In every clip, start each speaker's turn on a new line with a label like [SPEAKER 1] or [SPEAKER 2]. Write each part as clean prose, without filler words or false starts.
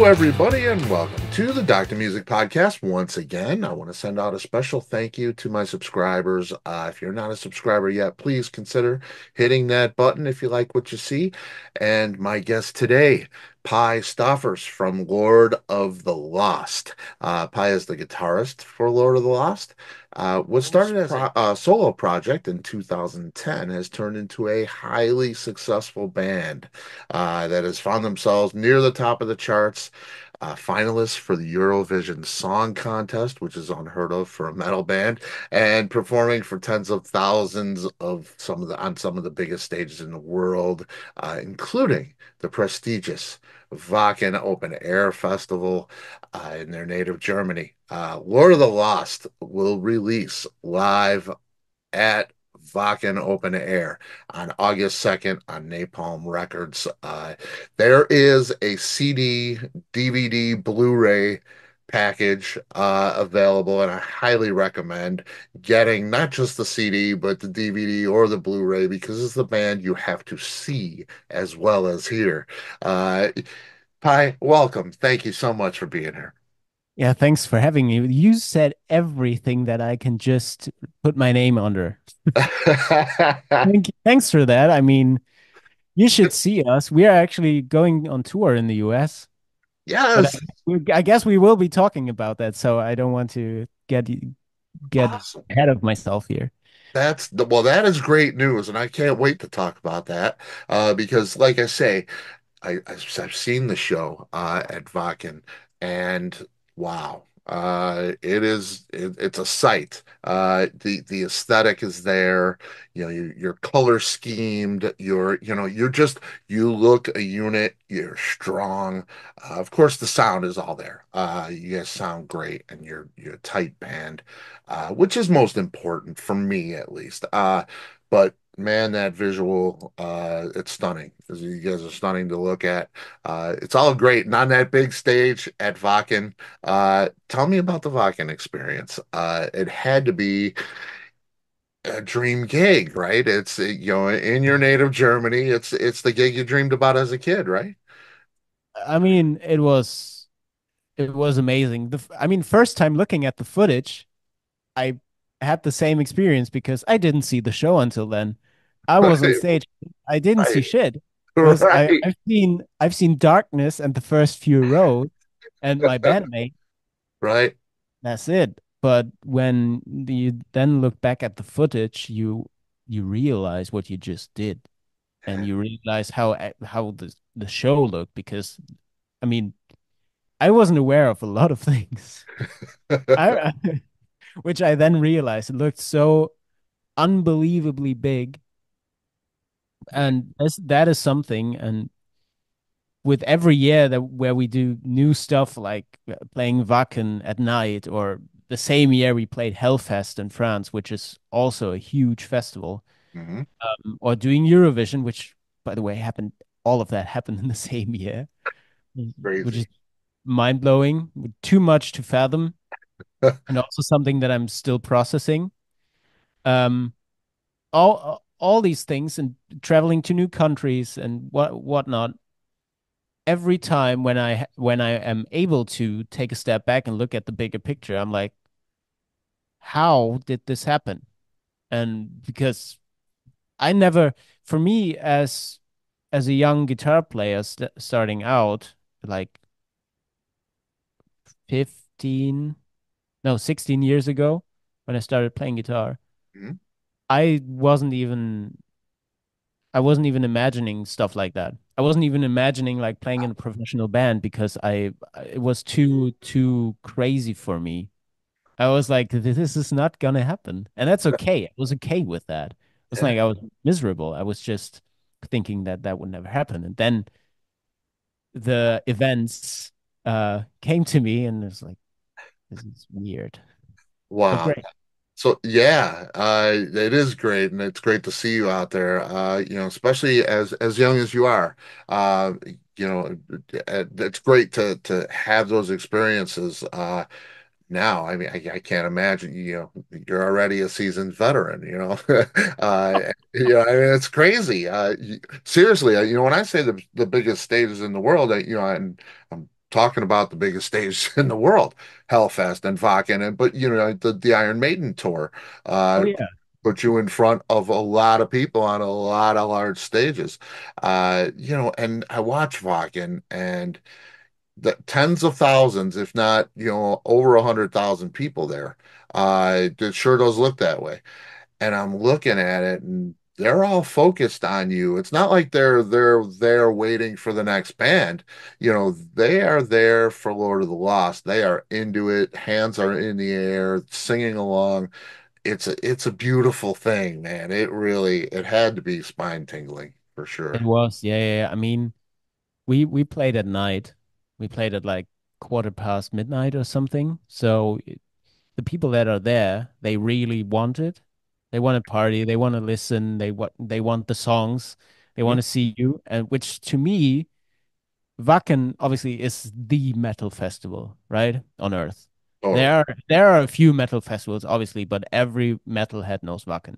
[SPEAKER 1] Hello, everybody, and welcome to the Dr. Music Podcast. Once again, I want to send out a special thank you to my subscribers. If you're not a subscriber yet, please consider hitting that button if you like what you see. And my guest today, Stoffers from Lord of the Lost. Pi is the guitarist for Lord of the Lost. Was started as a solo project in 2010, has turned into a highly successful band that has found themselves near the top of the charts, finalists for the Eurovision Song Contest, which is unheard of for a metal band, and performing for tens of thousands of some of the biggest stages in the world, including the prestigious Wacken Open Air Festival in their native Germany. Lord of the Lost will release live at Wacken Open Air on August 2nd on Napalm Records. There is a CD, DVD, Blu-ray package available, and I highly recommend getting not just the CD, but the DVD or the Blu-ray because it's the band you have to see as well as hear. Uh, Pi, welcome. Thank you so much for being here.
[SPEAKER 2] Yeah, thanks for having me. You said everything that I can just put my name under. Thank you. Thanks for that. I mean, you should see us. We are actually going on tour in the US, but
[SPEAKER 1] Yes,
[SPEAKER 2] I guess we will be talking about that, so I don't want to get
[SPEAKER 1] awesome.
[SPEAKER 2] ahead of myself here.
[SPEAKER 1] That is great news, and I can't wait to talk about that because, like I say, I've seen the show at Wacken, and wow, it's a sight. The aesthetic is there. You know, you're color schemed. You look a unit. You're strong. Of course, the sound is all there. You guys sound great, and you're a tight band, which is most important for me at least. But man, that visual, it's stunning. You guys are stunning to look at. It's all great. And on that big stage at Wacken, tell me about the Wacken experience. It had to be a dream gig, right? It's in your native Germany. It's the gig you dreamed about as a kid, right?
[SPEAKER 2] I mean, it was amazing. I mean, first time looking at the footage, I had the same experience because I didn't see the show until then. I was on stage. I didn't see
[SPEAKER 1] Right,
[SPEAKER 2] shit because I
[SPEAKER 1] right,
[SPEAKER 2] I've seen darkness and the first few rows and my
[SPEAKER 1] right,
[SPEAKER 2] bandmate.
[SPEAKER 1] right.
[SPEAKER 2] That's it. But when you then look back at the footage, you realize what you just did, and you realize how the show looked because I mean I wasn't aware of a lot of things. I which I then realized it looked so unbelievably big, and that is something. And with every year that where we do new stuff like playing Wacken at night, or the same year we played Hellfest in France, which is also a huge festival,
[SPEAKER 1] Mhm.
[SPEAKER 2] or doing Eurovision, which by the way happened. All of that happened in the same year, which is
[SPEAKER 1] Crazy.
[SPEAKER 2] mind blowing, too much to fathom, and also something that I'm still processing. Um, all these things and traveling to new countries and whatnot. Every time when I am able to take a step back and look at the bigger picture, I'm like, how did this happen? And because I never, for me as a young guitar player starting out, like 15, no, 16 years ago when I started playing guitar,
[SPEAKER 1] Mhm.
[SPEAKER 2] I wasn't even I wasn't even imagining stuff like that. I wasn't even imagining like playing in a professional band because it was too crazy for me. I was like, this is not gonna happen. And that's okay. I was okay with that. It's
[SPEAKER 1] Yeah.
[SPEAKER 2] like I was miserable. I was just thinking that that would never happen. And then the events came to me and it was like, this is weird, but
[SPEAKER 1] Wow.
[SPEAKER 2] great.
[SPEAKER 1] So yeah, it is great, and it's great to see you out there. Especially as young as you are. It's great to have those experiences. Now, I mean, I can't imagine. You're already a seasoned veteran. I mean, it's crazy. Seriously, when I say the biggest stages in the world, I'm talking about the biggest stage in the world, Hellfest and Wacken, and but the Iron Maiden tour,
[SPEAKER 2] Oh
[SPEAKER 1] uh,
[SPEAKER 2] yeah.
[SPEAKER 1] put you in front of a lot of people on a lot of large stages, and I watch Wacken and the tens of thousands, if not, over 100,000 people there. It sure does look that way. And I'm looking at it and they're all focused on you. It's not like they're there waiting for the next band. They are there for Lord of the Lost. They are into it. Hands are in the air, singing along. It's a beautiful thing, man. It had to be spine tingling for
[SPEAKER 2] It
[SPEAKER 1] sure.
[SPEAKER 2] was. Yeah, yeah, yeah. I mean, we played at night. We played at like quarter past midnight or something. So the people that are there, they really want it. They want to party. They want to listen. They want the songs. They want
[SPEAKER 1] Mhm.
[SPEAKER 2] to see you. And which to me, Wacken obviously is the metal festival, right? On Earth.
[SPEAKER 1] Totally.
[SPEAKER 2] There are a few metal festivals, obviously, but every metalhead knows Wacken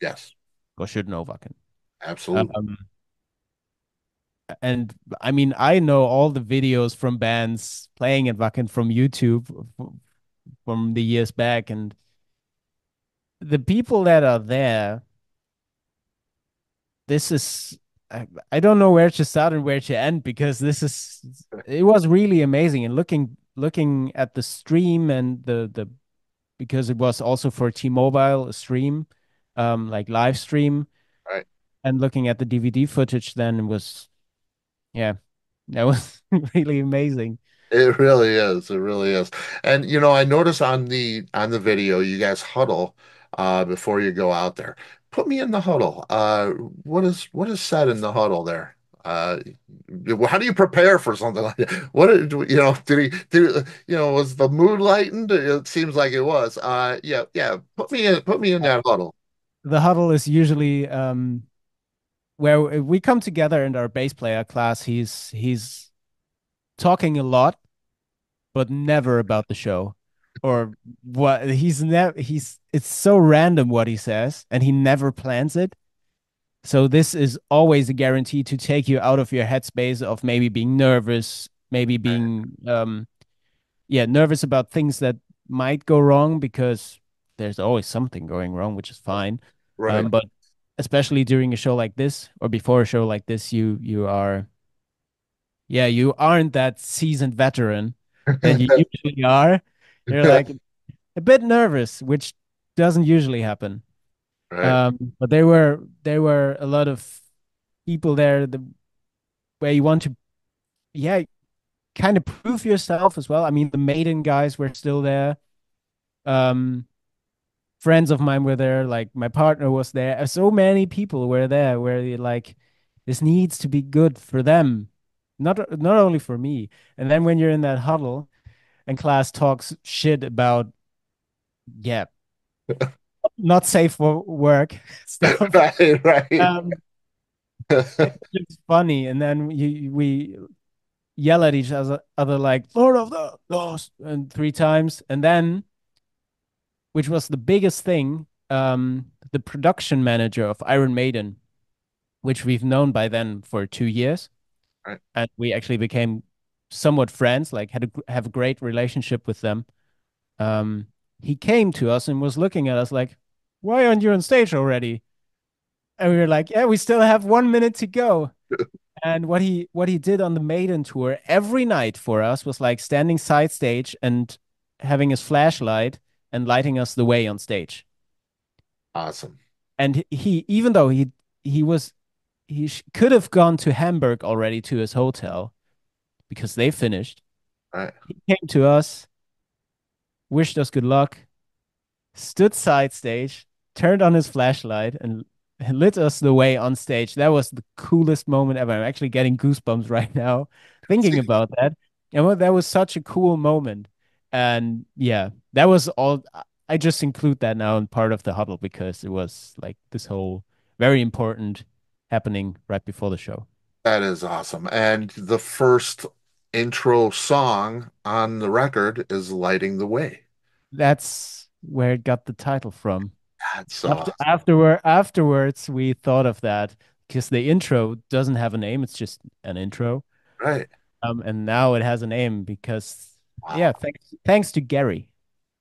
[SPEAKER 1] Yes,
[SPEAKER 2] or should know Wacken.
[SPEAKER 1] absolutely.
[SPEAKER 2] Um, and I mean, I know all the videos from bands playing at Wacken from YouTube from the years back, and the people that are there, this is I don't know where to start and where to end because it was really amazing. And looking at the stream and the because it was also for T-Mobile a stream, like live stream,
[SPEAKER 1] Right.
[SPEAKER 2] and looking at the DVD footage, then it was yeah, that was really amazing.
[SPEAKER 1] It really is. It really is. And I notice on the video you guys huddle before you go out there. Put me in the huddle. What is said in the huddle there? Uh how do you prepare for something like that? Was the mood lightened? It seems like it was. Yeah, yeah. Put me in that huddle.
[SPEAKER 2] The huddle is usually where we come together in our bass player class. He's talking a lot, but never about the show. Or what he's never he's it's so random what he says, and he never plans it. So this is always a guarantee to take you out of your headspace of maybe being nervous, maybe being yeah, nervous about things that might go wrong because there's always something going wrong, which is fine.
[SPEAKER 1] Right.
[SPEAKER 2] But especially during a show like this or before a show like this, you are yeah, you aren't that seasoned veteran that you usually are. You're like a bit nervous, which doesn't usually happen.
[SPEAKER 1] Right.
[SPEAKER 2] But there were a lot of people there where you want to yeah, kind of prove yourself as well. I mean, the Maiden guys were still there. Um, Friends of mine were there, like my partner was there. So many people were there where you're like, this needs to be good for them, not only for me. And then when you're in that huddle and class talks shit about, yeah, not safe for work stuff,
[SPEAKER 1] Right, right.
[SPEAKER 2] um, it's just funny. And then we yell at each other like Lord of the Lost and three times, and then which was the biggest thing, the production manager of Iron Maiden, which we've known by then for 2 years,
[SPEAKER 1] Right.
[SPEAKER 2] and we actually became somewhat friends, like have a great relationship with them. Um, he came to us and was looking at us like, "Why aren't you on stage already?" And we were like, "Yeah, we still have 1 minute to go." And what he did on the Maiden tour every night for us was like standing side stage and having his flashlight and lighting us the way on stage.
[SPEAKER 1] Awesome.
[SPEAKER 2] And he even though he was could have gone to Hamburg already to his hotel because they finished.
[SPEAKER 1] Right.
[SPEAKER 2] He came to us, wished us good luck, stood side stage, turned on his flashlight, and lit us the way on stage. That was the coolest moment ever. I'm actually getting goosebumps right now thinking
[SPEAKER 1] See,
[SPEAKER 2] about that. And that was such a cool moment. And yeah, that was all. I just include that now in part of the huddle because it was like this whole very important happening right before the show.
[SPEAKER 1] that is awesome. And the first intro song on the record is Lighting the Way.
[SPEAKER 2] That's where it got the title from.
[SPEAKER 1] That's awesome.
[SPEAKER 2] Afterwards, we thought of that because the intro doesn't have a name; it's just an intro.
[SPEAKER 1] Right.
[SPEAKER 2] And now it has a name because, yeah,
[SPEAKER 1] Wow.
[SPEAKER 2] thanks to Gary.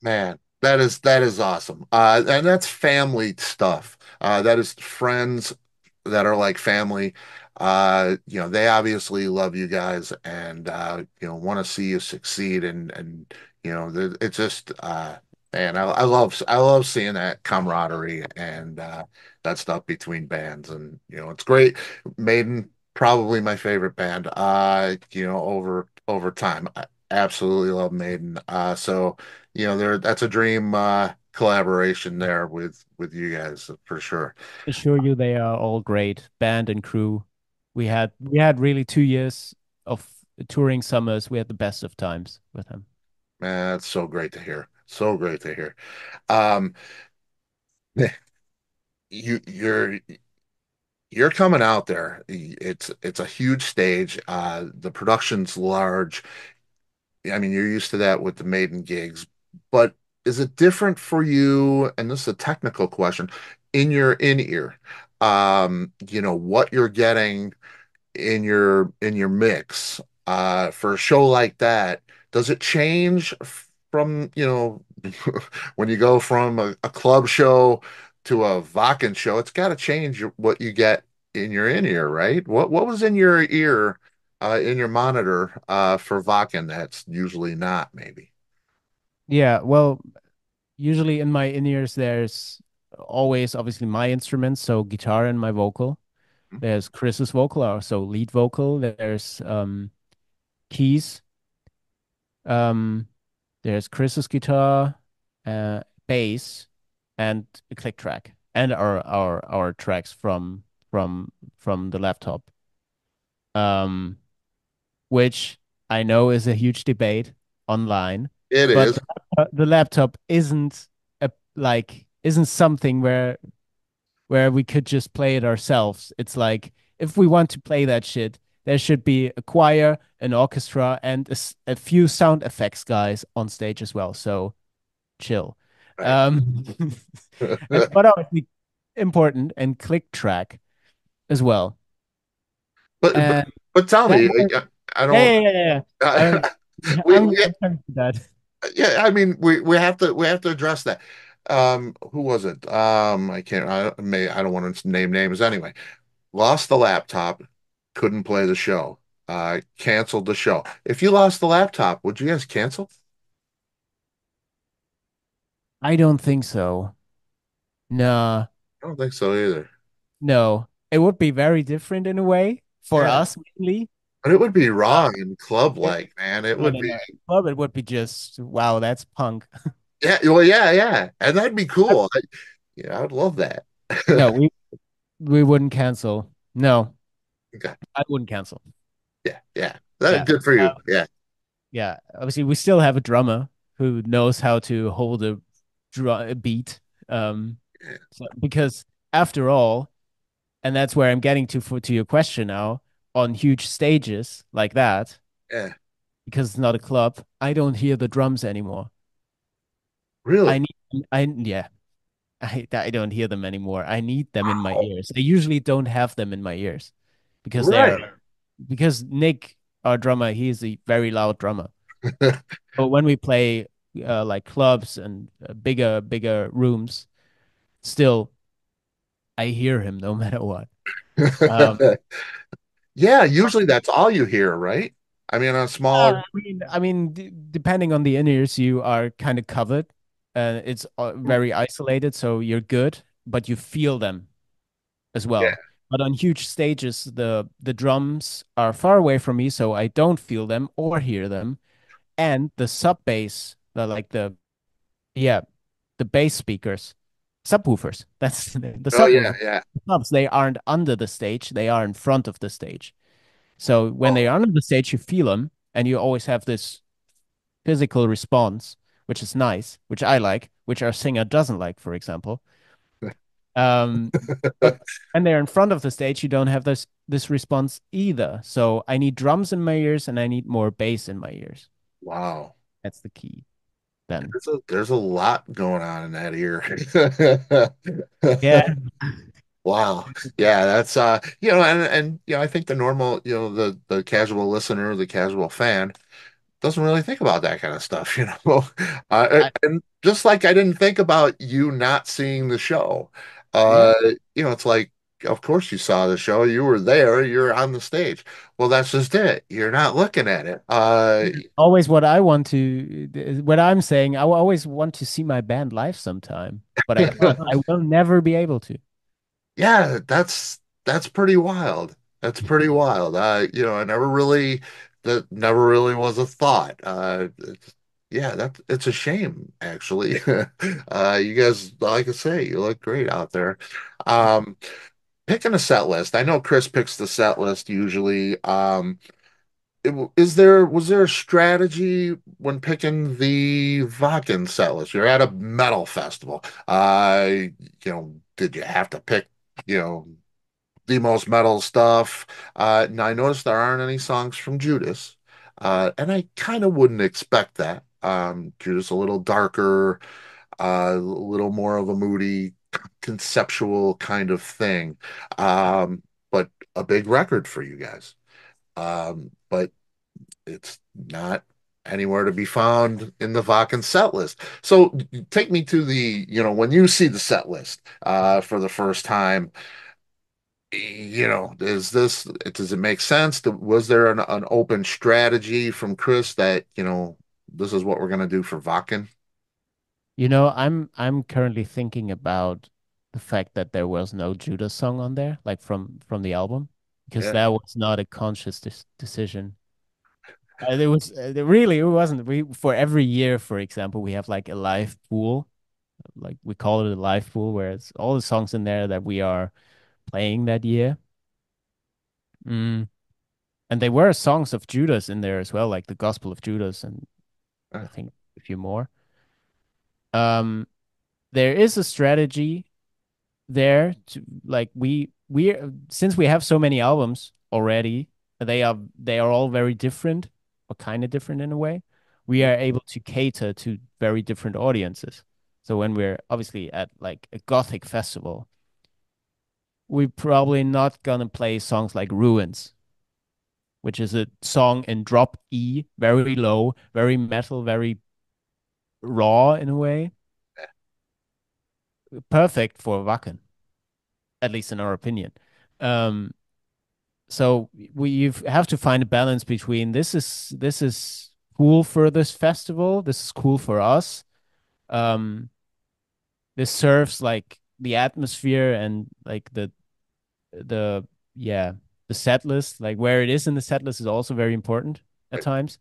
[SPEAKER 1] Man, that is awesome. And that's family stuff. That is friends that are like family. They obviously love you guys and want to see you succeed and it's just man, I love seeing that camaraderie and that stuff between bands and it's great. Maiden, probably my favorite band over time. I absolutely love Maiden. So that's a dream collaboration there with you guys for sure.
[SPEAKER 2] Assure you, they are all great, band and crew. We had really 2 years of touring summers. We had the best of times with them.
[SPEAKER 1] Man, that's so great to hear. So great to hear. Um, you're coming out there. It's a huge stage. The production's large. I mean, you're used to that with the Maiden gigs, but is it different for you? And this is a technical question in your in-ear. What you're getting in your mix for a show like that, does it change from when you go from a club show to a Wacken show? It's got to change what you get in your in-ear, right? What was in your ear in your monitor for Wacken that's usually not maybe?
[SPEAKER 2] Yeah, well, usually in my in-ears, there's always obviously my instruments, so guitar and my vocal. There's Chris's vocal, so lead vocal. There's keys. Um, there's Chris's guitar, bass, and a click track, and our tracks from the laptop. Um, which I know is a huge debate online,
[SPEAKER 1] It
[SPEAKER 2] but
[SPEAKER 1] is.
[SPEAKER 2] the laptop isn't something where we could just play it ourselves. It's like if we want to play that shit, there should be a choir, an orchestra, and a few sound effects guys on stage as well. So chill.
[SPEAKER 1] Right.
[SPEAKER 2] Um, but obviously important and click track as well.
[SPEAKER 1] But but
[SPEAKER 2] And
[SPEAKER 1] but tell
[SPEAKER 2] that
[SPEAKER 1] me,
[SPEAKER 2] way,
[SPEAKER 1] I
[SPEAKER 2] yeah,
[SPEAKER 1] don't.
[SPEAKER 2] yeah, yeah, yeah.
[SPEAKER 1] Uh, we,
[SPEAKER 2] I'm
[SPEAKER 1] we
[SPEAKER 2] coming to that.
[SPEAKER 1] Yeah, I mean, we have to address that. Who was it? I don't want to name names anyway. Lost the laptop, couldn't play the show. Canceled the show. If you lost the laptop, would you guys cancel?
[SPEAKER 2] I don't think so. No,
[SPEAKER 1] I don't think so either.
[SPEAKER 2] no. It would be very different in a way for
[SPEAKER 1] Yeah,
[SPEAKER 2] us, mainly.
[SPEAKER 1] but it would be
[SPEAKER 2] Uh,
[SPEAKER 1] wrong and club
[SPEAKER 2] it,
[SPEAKER 1] like, man. It
[SPEAKER 2] no,
[SPEAKER 1] would
[SPEAKER 2] no,
[SPEAKER 1] be.
[SPEAKER 2] no. Club, it would be just, wow, that's punk.
[SPEAKER 1] Yeah, well, yeah, yeah, and that'd be cool. Yeah, I'd love that.
[SPEAKER 2] No, we wouldn't cancel. No,
[SPEAKER 1] Okay.
[SPEAKER 2] I wouldn't cancel.
[SPEAKER 1] Yeah, yeah.
[SPEAKER 2] Yeah.
[SPEAKER 1] Good for you.
[SPEAKER 2] Uh,
[SPEAKER 1] Yeah,
[SPEAKER 2] yeah. Obviously, we still have a drummer who knows how to hold a beat.
[SPEAKER 1] yeah,
[SPEAKER 2] Because after all, and that's where I'm getting to your question now, on huge stages like that,
[SPEAKER 1] yeah.
[SPEAKER 2] because it's not a club, I don't hear the drums anymore.
[SPEAKER 1] Really?
[SPEAKER 2] Yeah, I don't hear them anymore. I need them in my
[SPEAKER 1] Wow.
[SPEAKER 2] ears. I usually don't have them in my ears because
[SPEAKER 1] Right.
[SPEAKER 2] because Nick, our drummer, he is a very loud drummer. But when we play like clubs and bigger rooms, still I hear him no matter what. Um,
[SPEAKER 1] Yeah, usually that's all you hear, right? I mean, on smaller.
[SPEAKER 2] I mean, depending on the in-ears, you are kind of covered, and it's very isolated, so you're good, but you feel them as
[SPEAKER 1] Yeah,
[SPEAKER 2] well. But on huge stages, the drums are far away from me, so I don't feel them or hear them. And the sub bass, yeah, the bass speakers, subwoofers. That's the
[SPEAKER 1] oh yeah,
[SPEAKER 2] subwoofer.
[SPEAKER 1] yeah.
[SPEAKER 2] The subs, they aren't under the stage; they are in front of the stage. So when they
[SPEAKER 1] Oh,
[SPEAKER 2] are under the stage, you feel them, and you always have this physical response, which is nice, which I like, which our singer doesn't like, for example. Um, but when they're in front of the stage, you don't have this response either. So I need drums in my ears and I need more bass in my ears.
[SPEAKER 1] wow.
[SPEAKER 2] That's the key then.
[SPEAKER 1] There's a lot going on in that ear.
[SPEAKER 2] Yeah.
[SPEAKER 1] Wow. Yeah, that's and I think the normal, the casual listener, the casual fan doesn't really think about that kind of stuff. And just like I didn't think about you not seeing the show.
[SPEAKER 2] Yeah.
[SPEAKER 1] Uh, it's like, of course you saw the show, you were there, you're on the stage. Well, that's just it. You're not looking at it.
[SPEAKER 2] Always what I want to, what I'm saying, I always want to see my band live sometime, but I can't. I will never be able to.
[SPEAKER 1] Yeah, that's pretty wild. That's pretty wild. I never really that never really was a thought. Yeah, it's a shame actually. You guys, like I say, you look great out there. Um, Picking a set list. I know Chris picks the set list usually. Was there a strategy when picking the Wacken set list? You're at a metal festival. Did you have to pick, you know, the most metal stuff? Now I noticed there aren't any songs from Judas, and I kind of wouldn't expect that. Judas a little darker, a little more of a moody, conceptual kind of thing, but a big record for you guys. But it's not anywhere to be found in the Wacken set list. So take me to when you see the set list for the first time, does it make sense? Was there an open strategy from Chris that, this is what we're going to do for Wacken?
[SPEAKER 2] I'm currently thinking about the fact that there was no Judas song on there, like from the album, because
[SPEAKER 1] Yeah.
[SPEAKER 2] that was not a conscious decision. It wasn't. We for every year, for example, we have like a live pool, like we call it a live pool, where it's all the songs in there that we are playing that year. Mm. And there were songs of Judas in there as well, like the Gospel of Judas, and
[SPEAKER 1] Uh,
[SPEAKER 2] I think a few more. Um, there is a strategy there to like we since we have so many albums already, they are all very different or kind of different in a way. We are able to cater to very different audiences. So when we're obviously at like a gothic festival, we're probably not gonna play songs like Ruins, which is a song in drop E, very low, very metal, very raw in a way. Perfect for Wacken, at least in our opinion. Um, so we have to find a balance between this is cool for this festival, this is cool for us. Um, this serves like the atmosphere and like the yeah the set list, like where it is in the set list is also very important at times.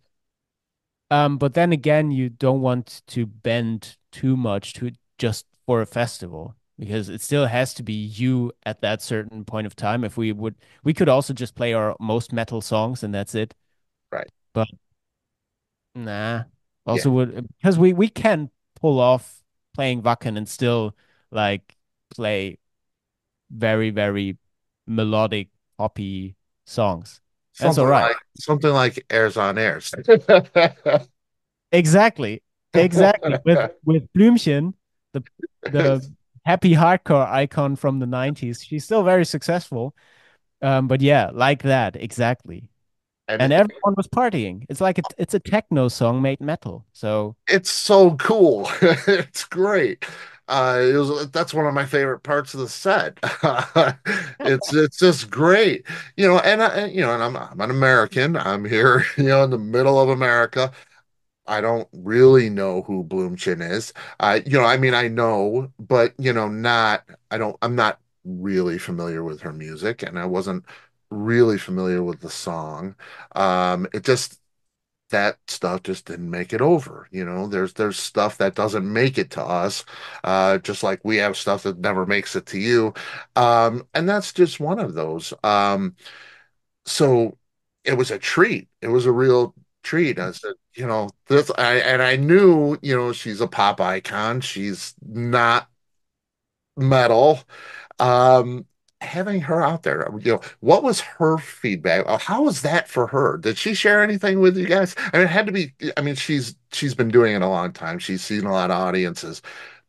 [SPEAKER 2] But then again, you don't want to bend too much to just for a festival because it still has to be you at that certain point of time. If we could also just play our most metal songs and that's it.
[SPEAKER 1] right.
[SPEAKER 2] But nah,
[SPEAKER 1] Yeah.
[SPEAKER 2] also would because we can pull off playing Wacken and still like play very, very melodic poppy songs. That's all right.
[SPEAKER 1] Something like Airs on Airs.
[SPEAKER 2] Exactly. Exactly. With Blümchen, the the happy hardcore icon from the 90s, she's still very successful. But yeah, like that, exactly.
[SPEAKER 1] And
[SPEAKER 2] And everyone was partying. It's like it's a techno song made metal. So
[SPEAKER 1] it's so cool. It's great. That's one of my favorite parts of the set. It's just great, and I'm an American. I'm here, in the middle of America. I don't really know who Bloomchin is. I mean, I know, but not. I'm not really familiar with her music, and I wasn't really familiar with the song. It just that stuff just didn't make it over. There's stuff that doesn't make it to us, just like we have stuff that never makes it to you. And that's just one of those. So it was a treat. It was a real treat. I said, I knew, she's a pop icon. She's not metal. Um, Having her out there, what was her feedback? How was that for her? Did she share anything with you guys? I mean, it had to be, I mean, she's been doing it a long time. She's seen a lot of audiences,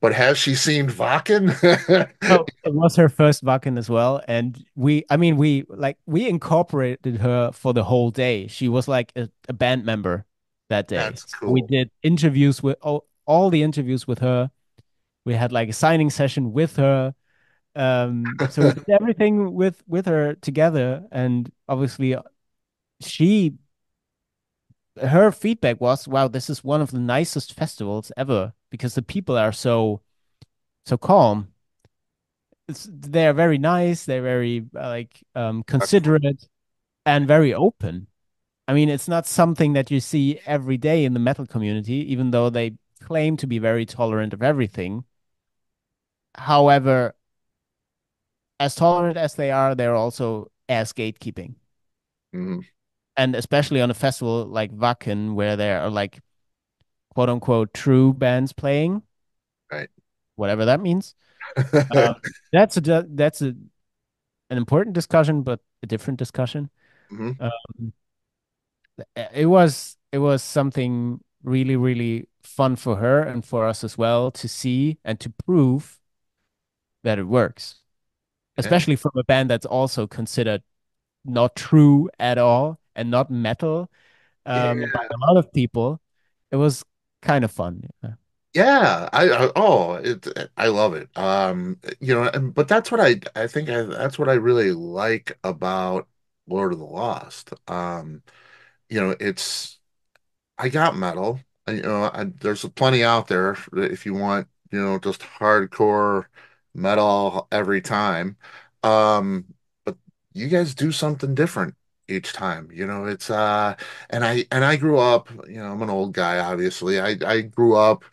[SPEAKER 1] But has she seen Wacken?
[SPEAKER 2] Oh, it was her first Wacken as well, and I mean, we incorporated her for the whole day. She was like a band member that day.
[SPEAKER 1] That's
[SPEAKER 2] So we
[SPEAKER 1] cool.
[SPEAKER 2] did interviews with all the interviews with her. We had like a signing session with her. So we did everything with her together, and obviously, she her feedback was, "Wow, this is one of the nicest festivals ever because the people are so calm. They're very nice. They're very
[SPEAKER 1] Excellent.
[SPEAKER 2] considerate and very open. I mean, it's not something that you see every day in the metal community, even though they claim to be very tolerant of everything. However, as tolerant as they are, they're also as gatekeeping.
[SPEAKER 1] Mhm.
[SPEAKER 2] And especially on a festival like Wacken, where there are like quote unquote true bands playing,
[SPEAKER 1] Right.
[SPEAKER 2] whatever that means. Um, that's an important discussion, but a different discussion.
[SPEAKER 1] Mhm.
[SPEAKER 2] Um, it was something really really fun for her and for us as well to see and to prove that it works,
[SPEAKER 1] Yeah.
[SPEAKER 2] especially from a band that's also considered not true at all and not metal by
[SPEAKER 1] Yeah.
[SPEAKER 2] a lot of people. It was kind of fun. Yeah.
[SPEAKER 1] Yeah, I love it. But that's what I think that's what I really like about Lord of the Lost. It's I got metal. There's plenty out there if you want, just hardcore metal every time. Um, but you guys do something different each time. And I grew up, I'm an old guy, obviously. I grew up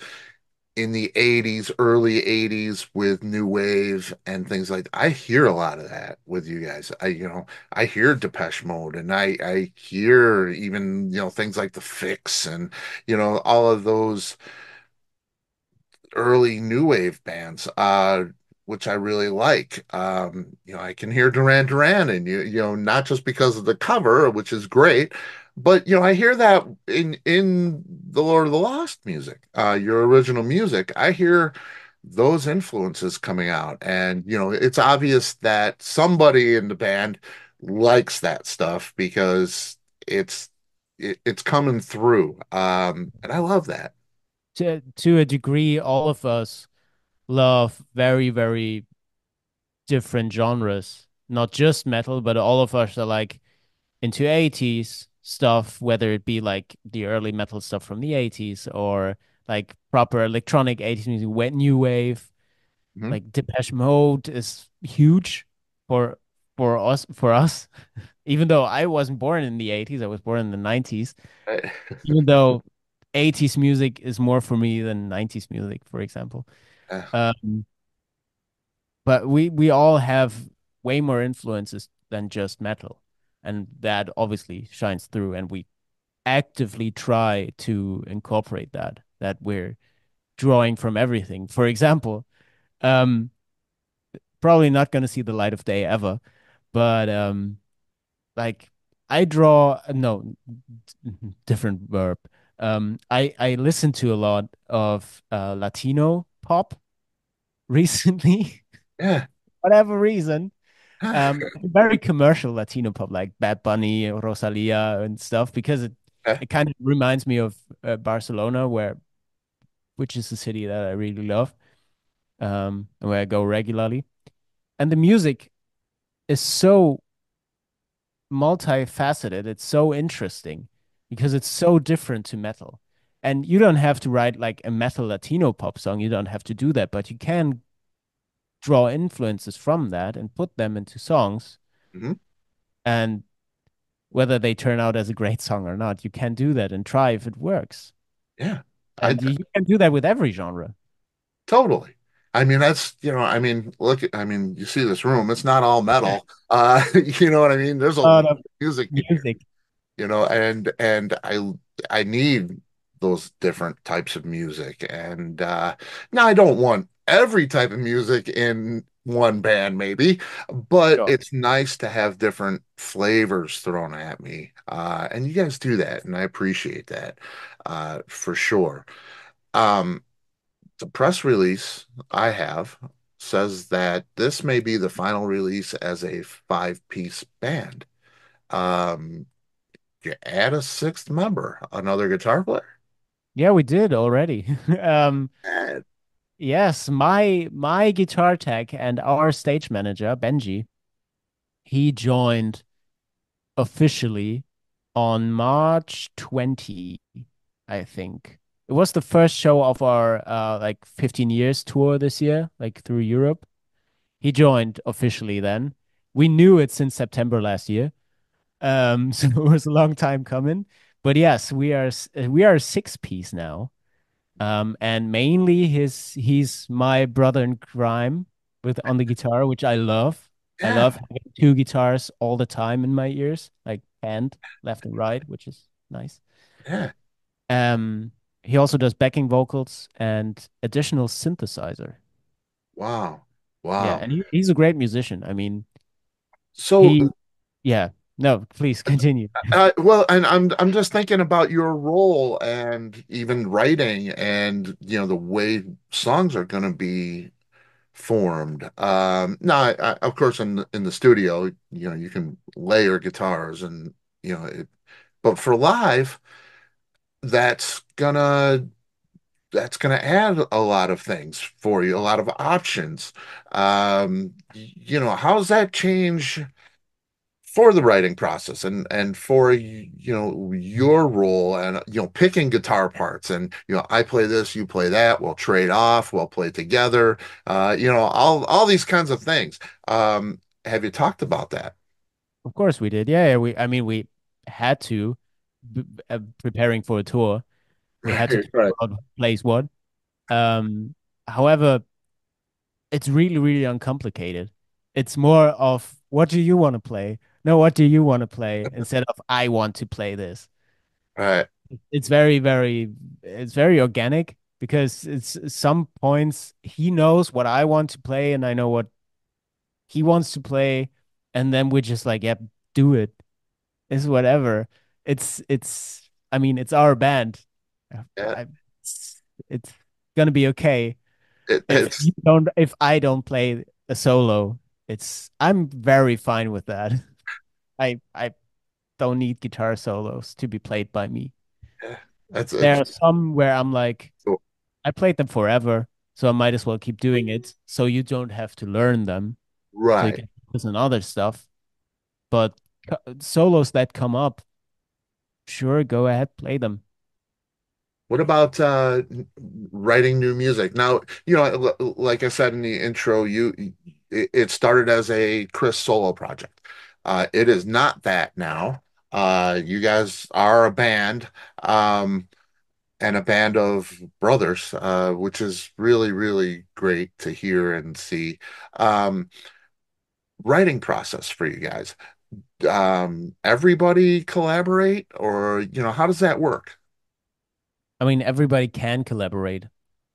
[SPEAKER 1] in the 80s, early 80s with new wave and things like that. I hear a lot of that with you guys. I hear Depeche Mode and I hear even, things like The Fix and, all of those early new wave bands, which I really like. I can hear Duran Duran and not just because of the cover, which is great, but I hear that in the Lord of the Lost music, your original music. I hear those influences coming out, and it's obvious that somebody in the band likes that stuff because it's coming through. And I love that.
[SPEAKER 2] To a degree, all of us love very, very different genres, not just metal, but all of us are like into 80s stuff, whether it be like the early metal stuff from the 80s or like proper electronic 80s music, new wave,
[SPEAKER 1] Mhm.
[SPEAKER 2] like Depeche Mode is huge for for us. Even though I wasn't born in the 80s, I was born in the 90s.
[SPEAKER 1] Right.
[SPEAKER 2] Even though 80s music is more for me than 90s music, for example. Um, but we all have way more influences than just metal, and that obviously shines through, and we actively try to incorporate that we're drawing from everything. For example, um, probably not going to see the light of day ever, but like I draw no different verb. I listen to a lot of Latino pop recently,
[SPEAKER 1] Yeah.
[SPEAKER 2] whatever reason. Very commercial Latino pop like Bad Bunny, Rosalia, and stuff because it kind of reminds me of Barcelona, which is a city that I really love, and where I go regularly. And the music is so multifaceted. It's so interesting because it's so different to metal. And you don't have to write like a metal Latino pop song. You don't have to do that, but you can draw influences from that and put them into songs.
[SPEAKER 1] Mhm.
[SPEAKER 2] And whether they turn out as a great song or not, you can do that and try if it works.
[SPEAKER 1] Yeah. I
[SPEAKER 2] And you can do that with every genre.
[SPEAKER 1] totally. I mean, you see this room, it's not all metal. You know what I mean? There's a
[SPEAKER 2] A
[SPEAKER 1] lot
[SPEAKER 2] lot of
[SPEAKER 1] of music here,
[SPEAKER 2] music.
[SPEAKER 1] and I need those different types of music. And now I don't want every type of music in one band, maybe, but
[SPEAKER 2] Sure.
[SPEAKER 1] it's nice to have different flavors thrown at me. And you guys do that, and I appreciate that, for sure. Um, The press release I have says that this may be the final release as a five-piece band. Um, you add a sixth member, another guitar player.
[SPEAKER 2] Yeah, we did already.
[SPEAKER 1] Eh,
[SPEAKER 2] Yes, my guitar tech and our stage manager, Benji, he joined officially on March 20, I think. It was the first show of our like 15 years tour this year, like through Europe. He joined officially then. We knew it since September last year. So it was a long time coming. But yes, we are a six piece now. And mainly he's my brother in crime with on the guitar, which I love. I
[SPEAKER 1] yeah,
[SPEAKER 2] love having two guitars all the time in my ears, like hand, left and right, which is nice.
[SPEAKER 1] yeah.
[SPEAKER 2] Um, he also does backing vocals and additional synthesizer.
[SPEAKER 1] Wow.
[SPEAKER 2] Yeah,
[SPEAKER 1] Wow.
[SPEAKER 2] and he's a great musician. I mean,
[SPEAKER 1] So,
[SPEAKER 2] he, yeah, no, please continue.
[SPEAKER 1] well, and I'm just thinking about your role and even writing and the way songs are going to be formed. Now, of course, in the studio, you can layer guitars and but for live, that's gonna that's gonna add a lot of things for you, a lot of options. How does that change for the writing process and for your role and picking guitar parts and I play this, you play that, we'll trade off, we'll play together, all these kinds of things. Have you talked about that?
[SPEAKER 2] Of course we did. Yeah, yeah, I mean, we had to, preparing for a tour, we had to
[SPEAKER 1] Right,
[SPEAKER 2] talk
[SPEAKER 1] right.
[SPEAKER 2] about who plays what. Um, However, it's really, really uncomplicated. It's more of what do you want to play? No, what do you want to play instead of I want to play this.
[SPEAKER 1] Right.
[SPEAKER 2] It's very, very, it's very organic because it's some points he knows what I want to play and I know what he wants to play, and then we're just like, yep, do it. It's whatever. I mean, it's our band.
[SPEAKER 1] Yeah,
[SPEAKER 2] It's gonna be okay.
[SPEAKER 1] it's
[SPEAKER 2] If I don't play a solo, I'm very fine with that. I don't need guitar solos to be played by me.
[SPEAKER 1] yeah, that's
[SPEAKER 2] There
[SPEAKER 1] it's
[SPEAKER 2] are some where I'm like,
[SPEAKER 1] so
[SPEAKER 2] I played them forever, so I might as well keep doing it. So you don't have to learn them, so you
[SPEAKER 1] right.
[SPEAKER 2] can focus on other stuff. But solos that come up, sure, go ahead, play them.
[SPEAKER 1] What about writing new music? Now, like I said in the intro, it started as a Chris solo project. It is not that now. You guys are a band, and a band of brothers, which is really, really great to hear and see. Um, Writing process for you guys. Everybody collaborate, or how does that work?
[SPEAKER 2] I mean, everybody can collaborate.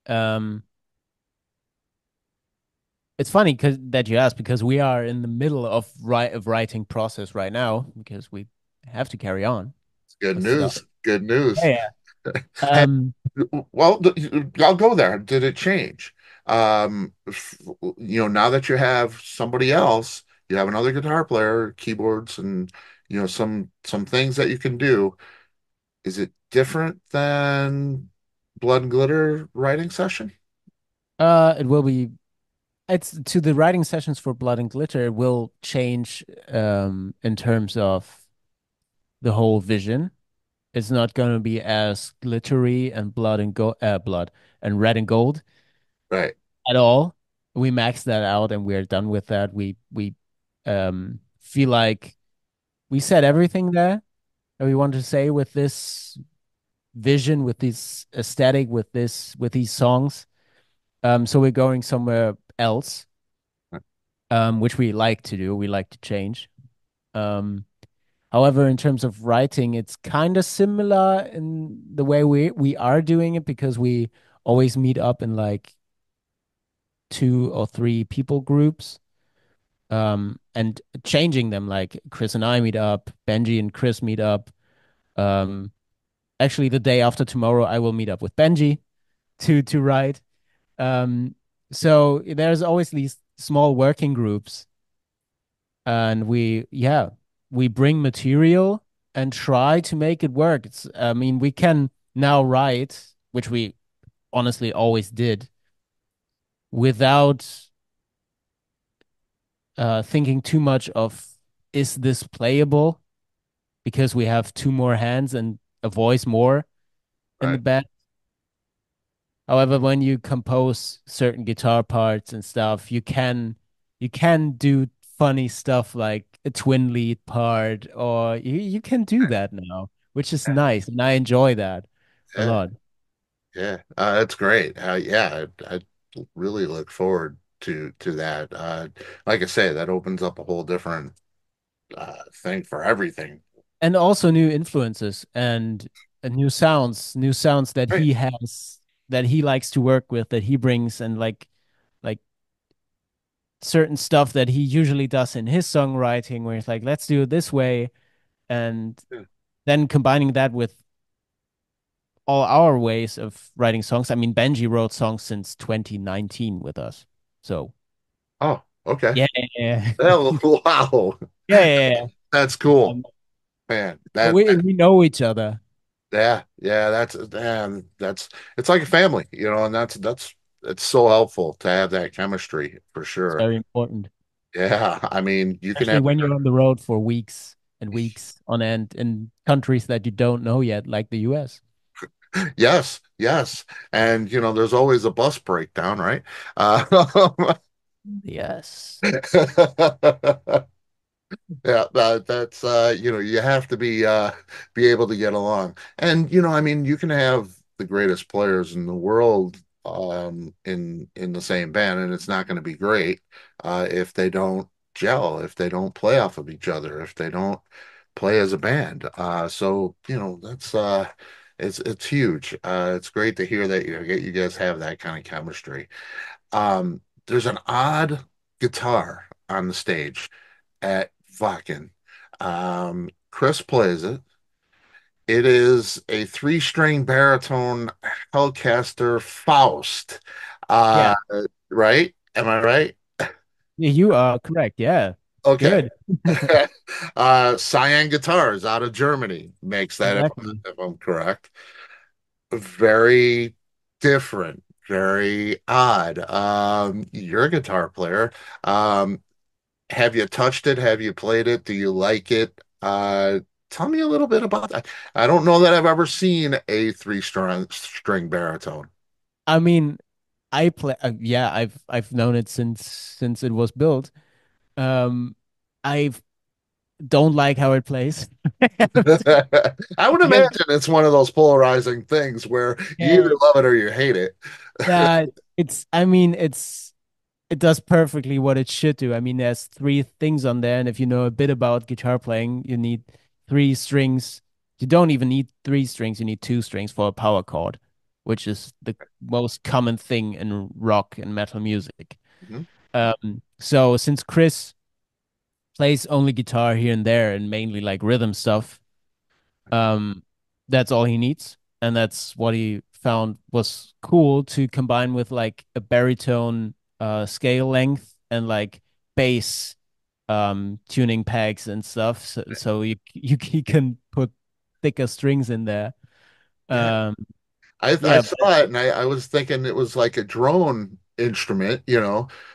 [SPEAKER 2] Um, it's funny because that you asked because we are in the middle of writing process right now because we have to carry on
[SPEAKER 1] It's good
[SPEAKER 2] with stuff.
[SPEAKER 1] news. Good news.
[SPEAKER 2] Yeah, yeah.
[SPEAKER 1] Well, I'll go there. Did it change? Now that you have somebody else, you have another guitar player, keyboards, and some things that you can do. Is it different than Blood and Glitter writing session?
[SPEAKER 2] It will be. It's to the writing sessions for Blood and Glitter will change in terms of the whole vision. It's not going to be as glittery and blood and red and gold
[SPEAKER 1] Right.
[SPEAKER 2] at all. We maxed that out and we're done with that. We feel like we said everything there that we want to say with this vision, with this aesthetic, with these songs. So we're going somewhere else, which we like to do. We like to change. Um, However, in terms of writing, it's kind of similar in the way we are doing it because we always meet up in like two or three people groups, and changing them. Like Chris and I meet up, Benji and Chris meet up. Um, Actually, the day after tomorrow, I will meet up with Benji to write. Um, so there's always these small working groups, and we bring material and try to make it work. I mean, we can now write, which we honestly always did, without thinking too much of, is this playable? Because we have two more hands and a voice more in the
[SPEAKER 1] Right.
[SPEAKER 2] band. However, when you compose certain guitar parts and stuff, you can do funny stuff like a twin lead part, or you can do that now, which is nice, and I enjoy that a
[SPEAKER 1] Yeah.
[SPEAKER 2] lot.
[SPEAKER 1] Yeah. That's great. Yeah, I really look forward to that. Like I say, that opens up a whole different thing for everything.
[SPEAKER 2] And also new influences and new sounds that
[SPEAKER 1] Right.
[SPEAKER 2] he has, that he likes to work with, that he brings, and like certain stuff that he usually does in his songwriting, where he's like, let's do it this way, and
[SPEAKER 1] Yeah.
[SPEAKER 2] then combining that with all our ways of writing songs. I mean, Benji wrote songs since 2019 with us. So,
[SPEAKER 1] Oh, okay.
[SPEAKER 2] yeah, yeah,
[SPEAKER 1] Oh, wow.
[SPEAKER 2] yeah, yeah, yeah.
[SPEAKER 1] That's cool,
[SPEAKER 2] Um,
[SPEAKER 1] man.
[SPEAKER 2] but
[SPEAKER 1] That
[SPEAKER 2] we know each other.
[SPEAKER 1] Yeah, yeah, that's damn, that's it's like a family, and that's it's so helpful to have that chemistry for
[SPEAKER 2] It's
[SPEAKER 1] sure.
[SPEAKER 2] very important,
[SPEAKER 1] Yeah, I mean, you can
[SPEAKER 2] especially
[SPEAKER 1] have
[SPEAKER 2] when you're on the road for weeks and weeks on end in countries that you don't know yet, like the US.
[SPEAKER 1] yes, yes, and there's always a bus breakdown, right? Uh,
[SPEAKER 2] Yes.
[SPEAKER 1] Yeah, that's you have to be able to get along. And I mean, you can have the greatest players in the world in the same band, and it's not going to be great if they don't gel, if they don't play off of each other, if they don't play as a band. So, that's it's huge. It's great to hear that you guys have that kind of chemistry. There's an odd guitar on the stage at Wacken. Chris plays it. It is a three-string baritone Hellcaster Faust. Uh,
[SPEAKER 2] Yeah.
[SPEAKER 1] right? Am I right?
[SPEAKER 2] Yeah, you are correct. Yeah. It's
[SPEAKER 1] Okay.
[SPEAKER 2] good.
[SPEAKER 1] Cyan Guitars out of Germany makes that
[SPEAKER 2] Exactly.
[SPEAKER 1] if I'm correct. Very different, very odd. You're a guitar player. Have you touched it? Have you played it? Do you like it? Tell me a little bit about that. I don't know that I've ever seen a three string baritone.
[SPEAKER 2] I mean, I play. Yeah, I've known it since it was built. Um, I don't like how it plays.
[SPEAKER 1] I would
[SPEAKER 2] Because
[SPEAKER 1] imagine it's one of those polarizing things where you either
[SPEAKER 2] yeah,
[SPEAKER 1] love it or you hate it.
[SPEAKER 2] yeah, it's. I mean, it does perfectly what it should do. I mean, there's three things on there, and if you know a bit about guitar playing, you need three strings. You don't even need three strings. You need two strings for a power chord, which is the most common thing in rock and metal music.
[SPEAKER 1] Mhm.
[SPEAKER 2] So since Chris plays only guitar here and there and mainly like rhythm stuff, um, that's all he needs, and that's what he found was cool to combine with like a baritone scale length and like bass tuning pegs and stuff, so you can put thicker strings in there.
[SPEAKER 1] Yeah.
[SPEAKER 2] Um,
[SPEAKER 1] I
[SPEAKER 2] yeah,
[SPEAKER 1] saw it and I was thinking it was like a drone instrument,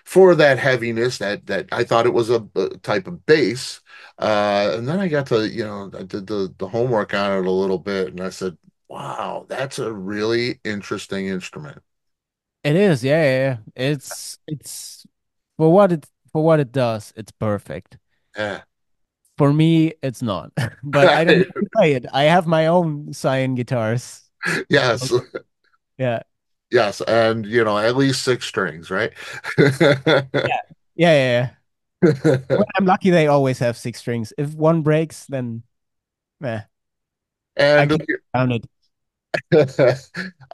[SPEAKER 1] for that heaviness that I thought it was a type of bass. And then I got to, I did the homework on it a little bit and I said, wow, that's a really interesting instrument.
[SPEAKER 2] it is. Yeah, yeah, yeah. It's for what it does, it's perfect.
[SPEAKER 1] Yeah.
[SPEAKER 2] For me, it's not, but I don't have to play it. I have my own cyan guitars.
[SPEAKER 1] Yes.
[SPEAKER 2] Yeah.
[SPEAKER 1] Yes. And, at least six strings, right?
[SPEAKER 2] Yeah. Yeah, yeah, yeah. When I'm lucky, they always have six strings. If one breaks, then I
[SPEAKER 1] And
[SPEAKER 2] can count it.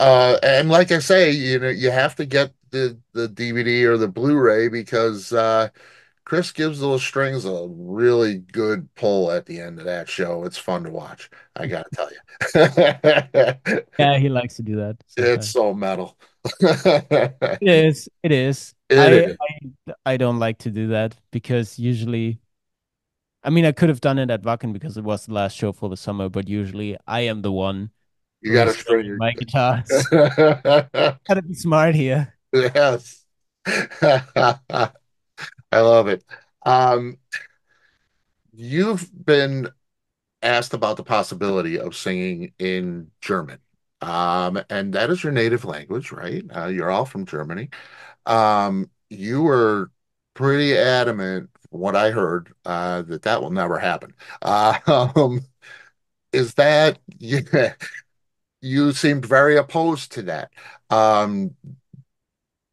[SPEAKER 1] and like I say, you have to get the DVD or the Blu-ray because Chris gives those strings a really good pull at the end of that show. It's fun to watch, I gotta tell you.
[SPEAKER 2] Yeah, he likes to do that
[SPEAKER 1] It's
[SPEAKER 2] sometimes.
[SPEAKER 1] so metal.
[SPEAKER 2] It is. It is.
[SPEAKER 1] It
[SPEAKER 2] I
[SPEAKER 1] is.
[SPEAKER 2] I don't like to do that because usually, I mean, I could have done it at Wacken because it was the last show for the summer, but usually I am the one
[SPEAKER 1] You
[SPEAKER 2] who
[SPEAKER 1] got to
[SPEAKER 2] is
[SPEAKER 1] string
[SPEAKER 2] strumming
[SPEAKER 1] your.
[SPEAKER 2] my guitars. Gotta be smart here.
[SPEAKER 1] Yes. I love it. Um, you've been asked about the possibility of singing in German. And that is your native language, right? You're all from Germany. You were pretty adamant, from what I heard, that that will never happen. Is that, yeah, you seemed very opposed to that. Um,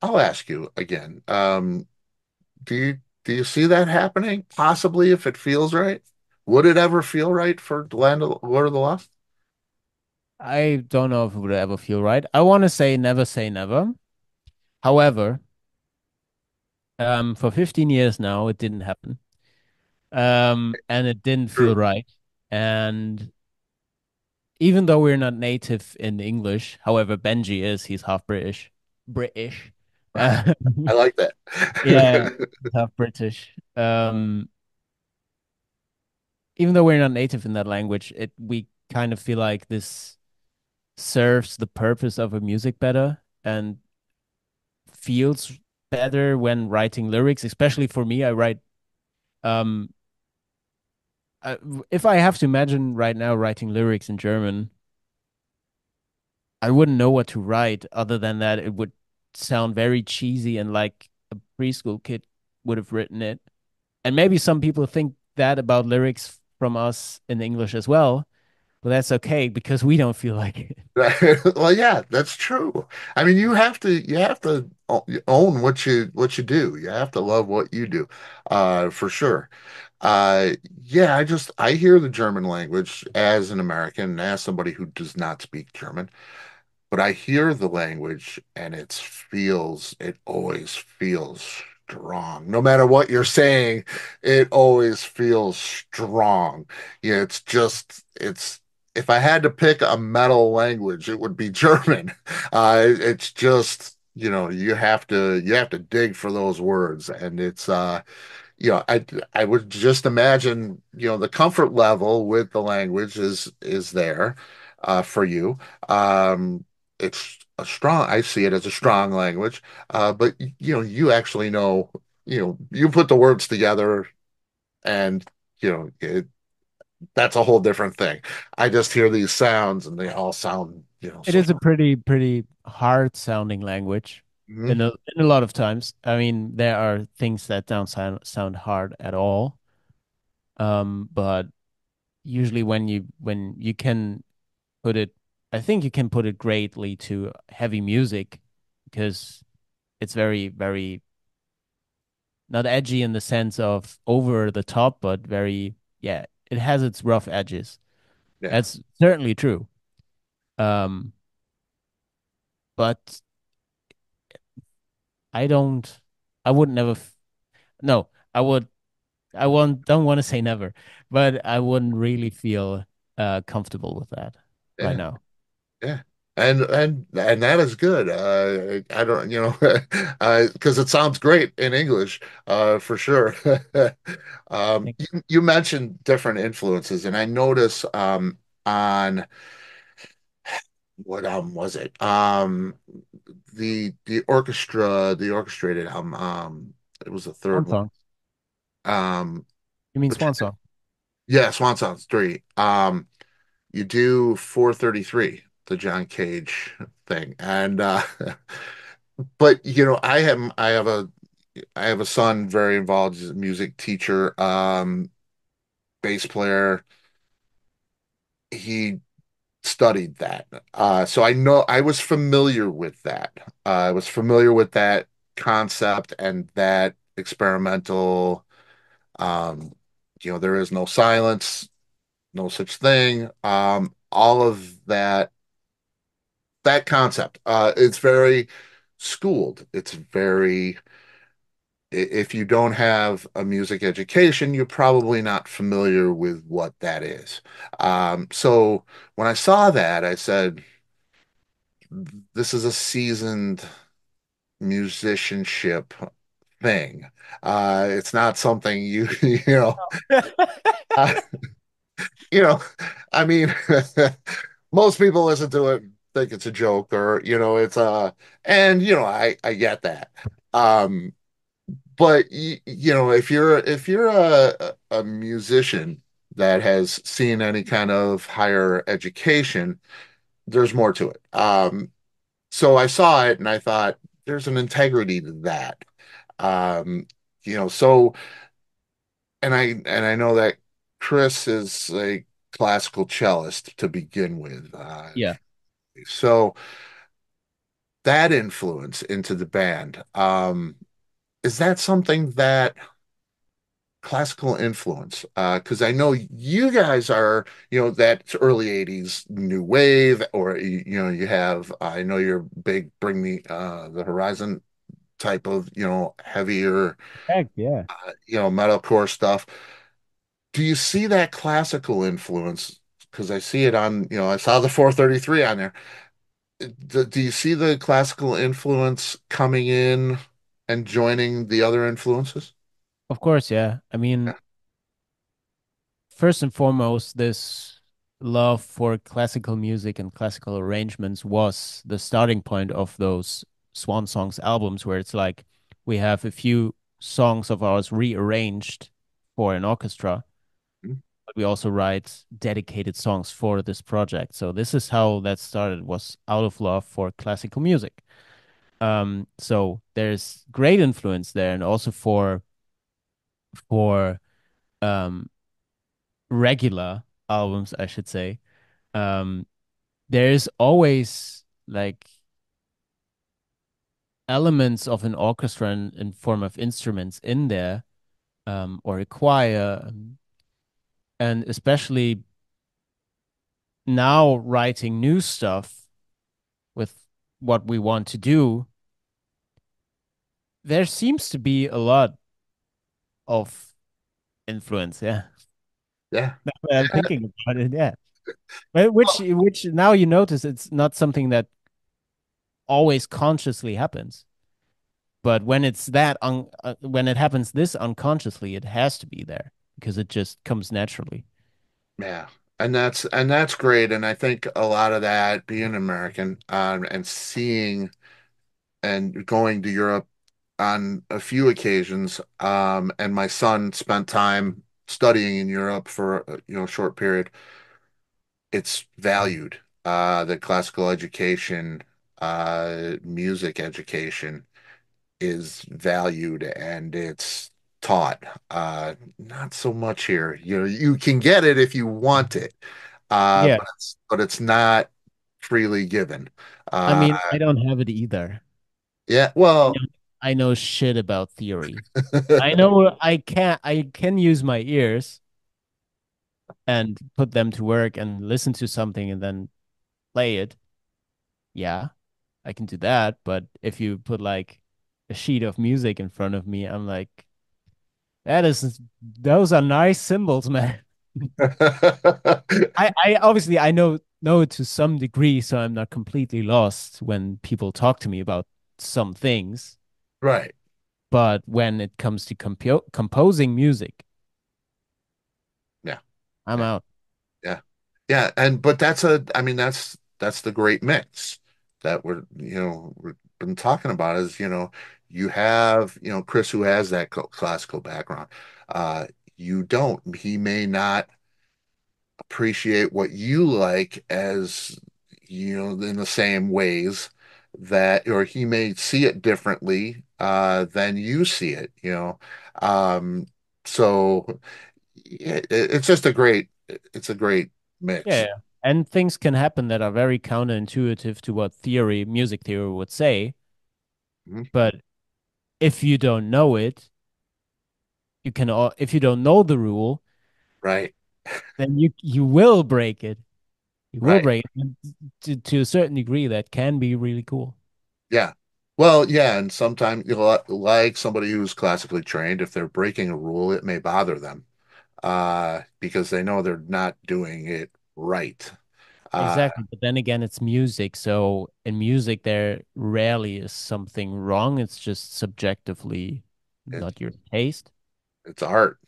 [SPEAKER 1] I'll ask you again. Do you do you see that happening? Possibly, if it feels right. Would it ever feel right for Land of Lord of the Lost?
[SPEAKER 2] I don't know if it would ever feel right. I want to say never. However, for 15 years now, it didn't happen. And it didn't feel
[SPEAKER 1] True.
[SPEAKER 2] right. And even though we're not native in English, however, Benji is, he's half British. British. Uh,
[SPEAKER 1] I like that.
[SPEAKER 2] yeah, he's half British. Even though we're not native in that language, it we kind of feel like this serves the purpose of a music better and feels better when writing lyrics, especially for me. I write um I, if I have to imagine right now writing lyrics in German, I wouldn't know what to write other than that it would sound very cheesy and like a preschool kid would have written it. And maybe some people think that about lyrics from us in English as well, but that's okay because we don't feel like it.
[SPEAKER 1] Well, yeah, that's true. I mean, you have to own what you do. You have to love what you do, for sure. Yeah, I hear the German language as an American, as somebody who does not speak German. But I hear the language and it always feels strong. No matter what you're saying, it always feels strong. Yeah, if I had to pick a metal language, it would be German. It's just, you have to dig for those words. And I would just imagine, the comfort level with the language is there for you. Um, it's a strong, I see it as a strong language, but you actually know, you put the words together and that's a whole different thing. I just hear these sounds and they all sound,
[SPEAKER 2] It
[SPEAKER 1] so.
[SPEAKER 2] is a pretty hard sounding language
[SPEAKER 1] Mhm.
[SPEAKER 2] in a lot of times. I mean, there are things that don't sound hard at all. But usually when you can put it, I think you can put it greatly to heavy music because it's very not edgy in the sense of over the top, but very, yeah, it has its rough edges.
[SPEAKER 1] Yeah.
[SPEAKER 2] That's certainly true. Um, but I don't, I would never, no, I would, I won't, don't want to say never, but I wouldn't really feel comfortable with that right
[SPEAKER 1] Yeah.
[SPEAKER 2] now.
[SPEAKER 1] Yeah. And that is good. I don't, because it sounds great in English, for sure. You mentioned different influences, and I notice on what album was it? The orchestrated album. It was the
[SPEAKER 2] Swan
[SPEAKER 1] third one.
[SPEAKER 2] song.
[SPEAKER 1] Um,
[SPEAKER 2] You mean
[SPEAKER 1] but
[SPEAKER 2] Swan song?
[SPEAKER 1] yeah, Swan Song's three. You do 433, the John Cage thing, and but I have a son very involved. He's a music teacher, bass player. He studied that, so I know I was familiar with that. I was familiar with that concept and that experimental. Um, there is no silence, no such thing. All of that concept. It's very schooled. It's very, if you don't have a music education, you're probably not familiar with what that is. So when I saw that, I said, this is a seasoned musicianship thing. It's not something you you know uh, you know. I mean, most people listen to it think it's a joke or it's and I get that. Um, but if you're a musician that has seen any kind of higher education, there's more to it. So I saw it and I thought there's an integrity to that. Um, so and I know that Chris is a classical cellist to begin with.
[SPEAKER 2] Yeah,
[SPEAKER 1] So that influence into the band, is that something that classical influence? Because I know you guys are, that early 80s new wave, or you have, I know you're big Bring Me the Horizon type of, heavier,
[SPEAKER 2] heck yeah.
[SPEAKER 1] metalcore stuff. Do you see that classical influence? Because I see it on, I saw the 433 on there. Do you see the classical influence coming in and joining the other influences?
[SPEAKER 2] Of course, yeah. I mean,
[SPEAKER 1] Yeah.
[SPEAKER 2] first and foremost, this love for classical music and classical arrangements was the starting point of those Swan Songs albums, where it's like we have a few songs of ours rearranged for an orchestra, but we also write dedicated songs for this project. So this is how that started, was out of love for classical music. So there's great influence there, and also for um regular albums, I should say. Um, there's always like elements of an orchestra in form of instruments in there, or a choir, and especially now writing new stuff with what we want to do, there seems to be a lot of influence. Yeah,
[SPEAKER 1] Yeah.
[SPEAKER 2] now that I'm thinking about it. Yeah, but which now you notice it's not something that always consciously happens. But when it's when it happens this unconsciously, it has to be there because it just comes naturally.
[SPEAKER 1] Yeah. And that's great. And I think a lot of that being American, and seeing and going to Europe on a few occasions, and my son spent time studying in Europe for a short period. It's valued, the classical education, music education is valued and it's taught. Not so much here. You can get it if you want it,
[SPEAKER 2] Yeah.
[SPEAKER 1] but it's not freely given.
[SPEAKER 2] I
[SPEAKER 1] Uh,
[SPEAKER 2] mean, I don't have it either.
[SPEAKER 1] yeah,
[SPEAKER 2] I
[SPEAKER 1] well,
[SPEAKER 2] know, I know shit about theory. I can use my ears and put them to work and listen to something and then play it. Yeah, I can do that. But if you put like a sheet of music in front of me, I'm like, those are nice symbols, man. I obviously I know it to some degree, so I'm not completely lost when people talk to me about some things.
[SPEAKER 1] right.
[SPEAKER 2] But when it comes to composing music,
[SPEAKER 1] Yeah.
[SPEAKER 2] I'm
[SPEAKER 1] Yeah.
[SPEAKER 2] out.
[SPEAKER 1] Yeah. Yeah. And but I mean, that's the great mix that we've been talking about is, you have, Chris who has that classical background. Uh, you don't. He may not appreciate what you like as, in the same ways that, or he may see it differently than you see it, so it's just it's a great
[SPEAKER 2] Yeah,
[SPEAKER 1] mix.
[SPEAKER 2] yeah. And things can happen that are very counterintuitive to what music theory would say.
[SPEAKER 1] Mhm.
[SPEAKER 2] But if you don't know it, if you don't know the rule,
[SPEAKER 1] Right,
[SPEAKER 2] then you will break it. You will
[SPEAKER 1] right.
[SPEAKER 2] break it. And to a certain degree. That can be really cool.
[SPEAKER 1] Yeah. Well, yeah, and sometimes, like somebody who's classically trained, if they're breaking a rule, it may bother them because they know they're not doing it right.
[SPEAKER 2] Exactly. But then again, it's music. So in music, there rarely is something wrong. It's just subjectively
[SPEAKER 1] It,
[SPEAKER 2] not your taste.
[SPEAKER 1] it's art.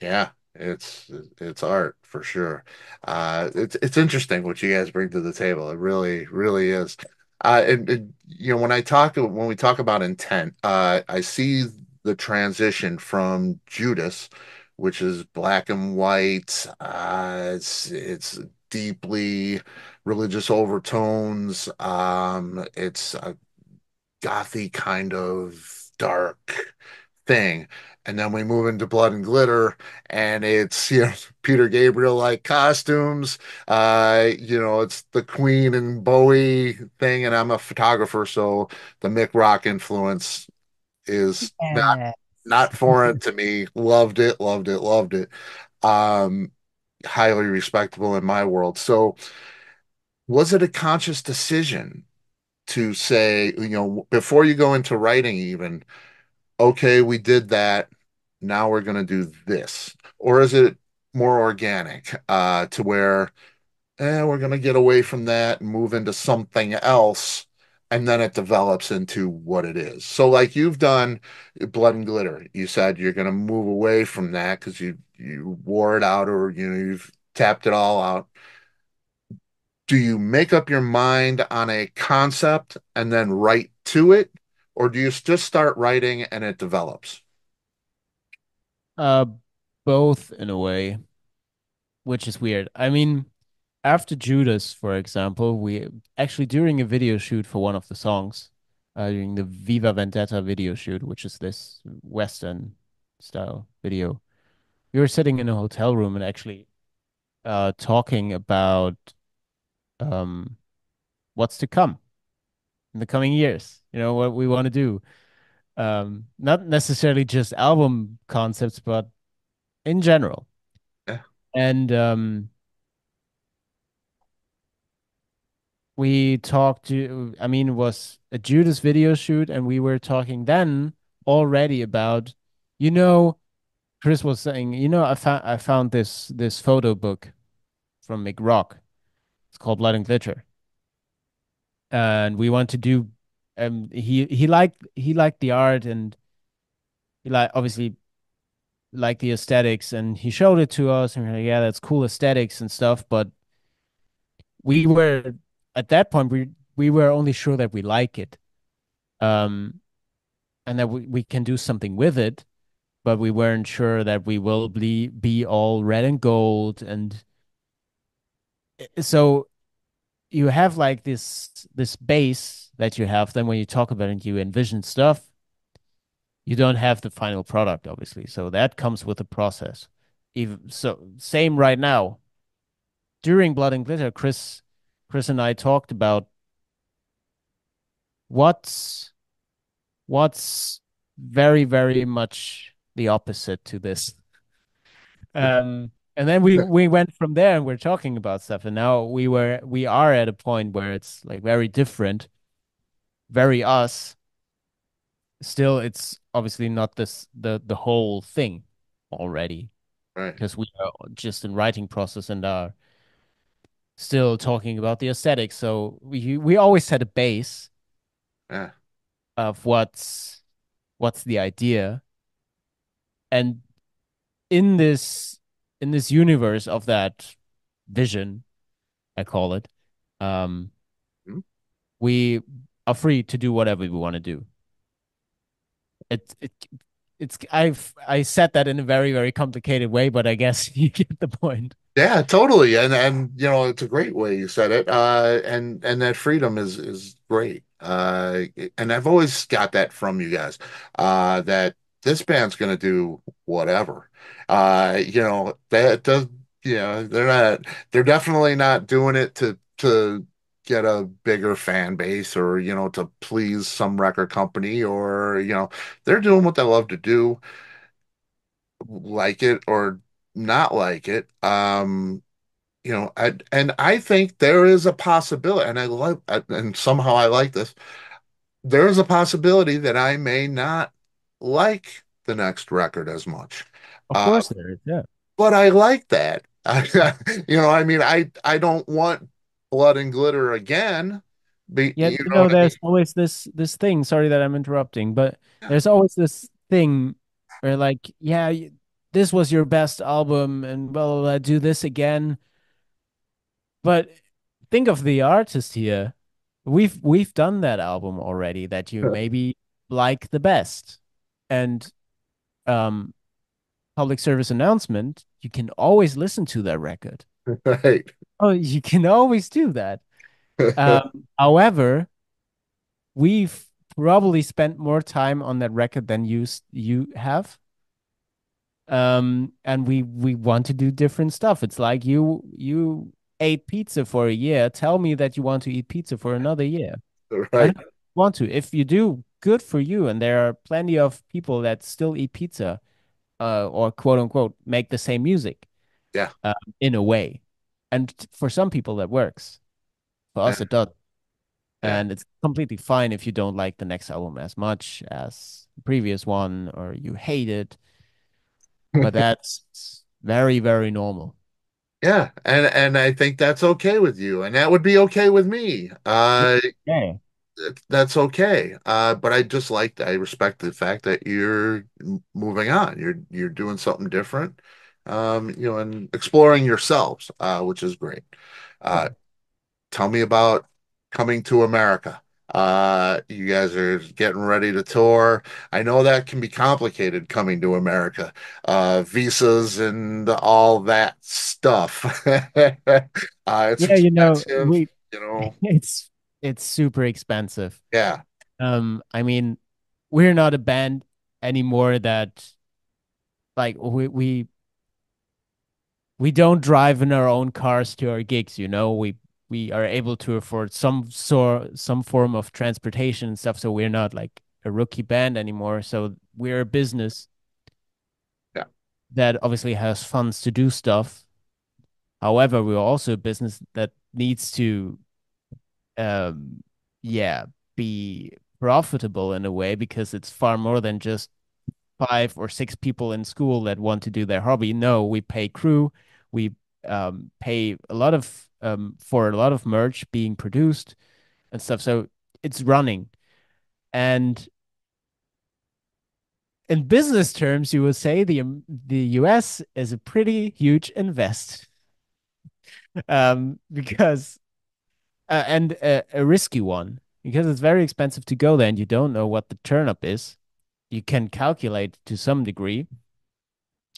[SPEAKER 1] Yeah, it's art for sure. It's interesting what you guys bring to the table. It really, really is. When we talk about intent, I see the transition from Judas, which is black and white. It's deeply religious overtones. It's a gothy kind of dark thing. And then we move into Blood and Glitter, and it's, Peter Gabriel like costumes. It's the Queen and Bowie thing, and I'm a photographer, so the Mick Rock influence is
[SPEAKER 2] Yes.
[SPEAKER 1] not foreign to me. Loved it, loved it, loved it. Um, Highly respectable in my world. So, was it a conscious decision to say, before you go into writing, even, okay, we did that. Now we're going to do this? Or is it more organic, to where, we're going to get away from that and move into something else, and then it develops into what it is? So, like you've done Blood and Glitter, you said you're going to move away from that because you wore it out, or you've tapped it all out. Do you make up your mind on a concept and then write to it, or do you just start writing and it develops?
[SPEAKER 2] Uh, Both in a way, which is weird. I mean, after Judas, for example, we actually during a video shoot for one of the songs, during the Viva Vendetta video shoot, which is this Western style video, we were sitting in a hotel room and actually talking about um what's to come in the coming years. You know, what we want to do. Not necessarily just album concepts, but in general.
[SPEAKER 1] Yeah,
[SPEAKER 2] And we talked to, I mean, it was a Judas video shoot, and we were talking then already about, you know, Chris was saying, I found this photo book from McRock. It's called Blood and Glitter, and we want to do. He liked the art, and he obviously liked the aesthetics, and he showed it to us, and we're like, yeah, that's cool aesthetics and stuff. But we were at that point we were only sure that we like it. Um, and that we can do something with it, but we weren't sure that we will be all red and gold. And so you have like this base that you have. Then when you talk about it, you envision stuff. You don't have the final product, obviously. So that comes with the process. Even so, same right now. During Blood and Glitter, Chris and I talked about what's what's very, very much the opposite to this. And then we went from there and we're talking about stuff. And now we are at a point where it's like very different, very us. Still, it's obviously not the whole thing already
[SPEAKER 1] right.
[SPEAKER 2] because we are just in writing process and are still talking about the aesthetics. So we always had a base
[SPEAKER 1] Yeah.
[SPEAKER 2] of what's the idea. And in this universe of that vision, I call it, um,
[SPEAKER 1] Mhm.
[SPEAKER 2] we are free to do whatever we want to do. It, it I said that in a very, very complicated way, but I guess you get the point.
[SPEAKER 1] Yeah, totally. And it's a great way you said it. And that freedom is great. And I've always got that from you guys. That this band's gonna do whatever. That does, they're definitely not doing it to get a bigger fan base, or to please some record company, or they're doing what they love to do, like it or not like it. And I think there is a possibility, and and somehow I like this. There is a possibility that I may not like the next record as much,
[SPEAKER 2] Of
[SPEAKER 1] uh,
[SPEAKER 2] course there is, yeah.
[SPEAKER 1] but I like that. I mean, I don't want. blood and glitter again.
[SPEAKER 2] Yet,
[SPEAKER 1] You
[SPEAKER 2] you
[SPEAKER 1] know
[SPEAKER 2] know,
[SPEAKER 1] what I
[SPEAKER 2] there's always this thing. Sorry that I'm interrupting, but
[SPEAKER 1] mean?
[SPEAKER 2] there's always this thing where, like, yeah, this was your best album, and blah blah blah, do this again. But think of the artist here. We've done that album already that you
[SPEAKER 1] Yeah.
[SPEAKER 2] maybe like the best, and um, public service announcement. You can always listen to that record.
[SPEAKER 1] Right.
[SPEAKER 2] Oh, you can always do that. However, we've probably spent more time on that record than you have. And we want to do different stuff. It's like you ate pizza for a year. Tell me that you want to eat pizza for another year. I
[SPEAKER 1] Right.
[SPEAKER 2] don't want to. If you do, good for you. And there are plenty of people that still eat pizza, or quote unquote make the same music,
[SPEAKER 1] Yeah.
[SPEAKER 2] uh, in a way. And for some people that works. For
[SPEAKER 1] Yeah.
[SPEAKER 2] us, it does.
[SPEAKER 1] Yeah.
[SPEAKER 2] And it's completely fine if you don't like the next album as much as the previous one or you hate it, but that's very, very normal.
[SPEAKER 1] Yeah. And I think that's okay with you, and that would be okay with me.
[SPEAKER 2] Yeah.
[SPEAKER 1] That's okay. But I respect the fact that you're moving on. You're doing something different, and exploring yourselves, which is great. Uh,
[SPEAKER 2] Yeah.
[SPEAKER 1] Tell me about coming to America. You guys are getting ready to tour. I know that can be complicated coming to America, visas and all that stuff. It's
[SPEAKER 2] Yeah, you know,
[SPEAKER 1] expensive, you know.
[SPEAKER 2] it's it's super expensive.
[SPEAKER 1] Yeah.
[SPEAKER 2] I mean, we're not a band anymore that like we don't drive in our own cars to our gigs, you know. We are able to afford some form of transportation and stuff, so we're not like a rookie band anymore. So we're a business
[SPEAKER 1] Yeah.
[SPEAKER 2] that obviously has funds to do stuff. However, we're also a business that needs to um yeah, be profitable in a way because it's far more than just five or six people in school that want to do their hobby. No, we pay crew, we pay a lot of for a lot of merch being produced and stuff. So it's running. And in business terms, you would say the US is a pretty huge invest. Because and a risky one because it's very expensive to go there and you don't know what the turnup is. You can calculate to some degree,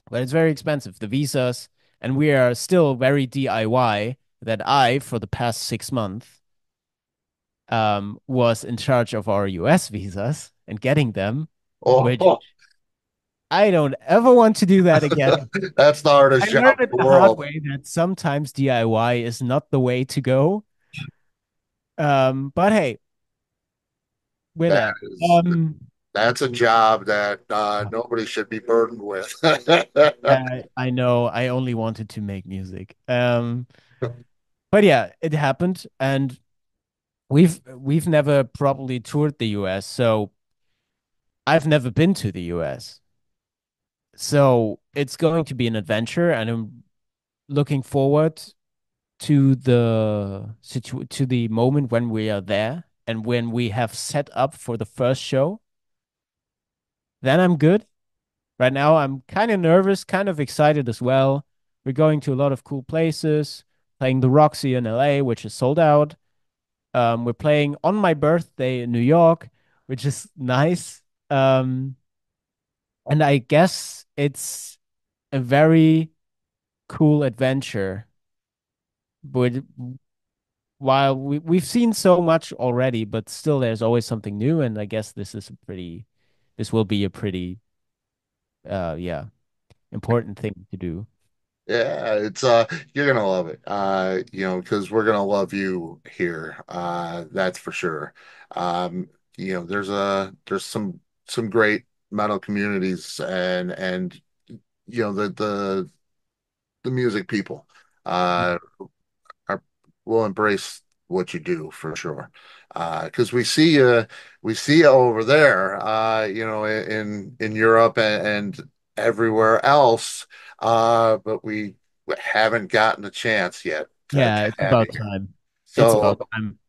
[SPEAKER 2] but it's very expensive. The visas, and we are still very DIY. That I, for the past 6 months, was in charge of our US visas and getting them, which
[SPEAKER 1] Oh,
[SPEAKER 2] I don't ever want to do that again.
[SPEAKER 1] that's the hardest
[SPEAKER 2] I
[SPEAKER 1] job
[SPEAKER 2] learned
[SPEAKER 1] in
[SPEAKER 2] it
[SPEAKER 1] the
[SPEAKER 2] the hard
[SPEAKER 1] world.
[SPEAKER 2] way that sometimes DIY is not the way to go. But hey, with
[SPEAKER 1] That
[SPEAKER 2] that,
[SPEAKER 1] is that's a job that nobody should be burdened with.
[SPEAKER 2] I know I only wanted to make music. But yeah, it happened, and we've never properly toured the US, so I've never been to the US. So it's going to be an adventure, and I'm looking forward to to the moment when we are there and when we have set up for the first show. Then I'm good. Right now, I'm kind of nervous, kind of excited as well. We're going to a lot of cool places, playing the Roxy in LA, which is sold out. We're playing on my birthday in New York, which is nice. And I guess it's a very cool adventure. But while we've seen so much already, but still there's always something new. And I guess this will be a pretty, yeah, important thing to do.
[SPEAKER 1] Yeah, it's you're gonna love it. Because we're gonna love you here. That's for sure. There's some great metal communities, and the music people uh are will embrace what you do for sure. Because we see you over there, in Europe and everywhere else, but we haven't gotten a chance yet to
[SPEAKER 2] Yeah, it's
[SPEAKER 1] have you
[SPEAKER 2] about
[SPEAKER 1] here.
[SPEAKER 2] time. It's
[SPEAKER 1] So
[SPEAKER 2] about time.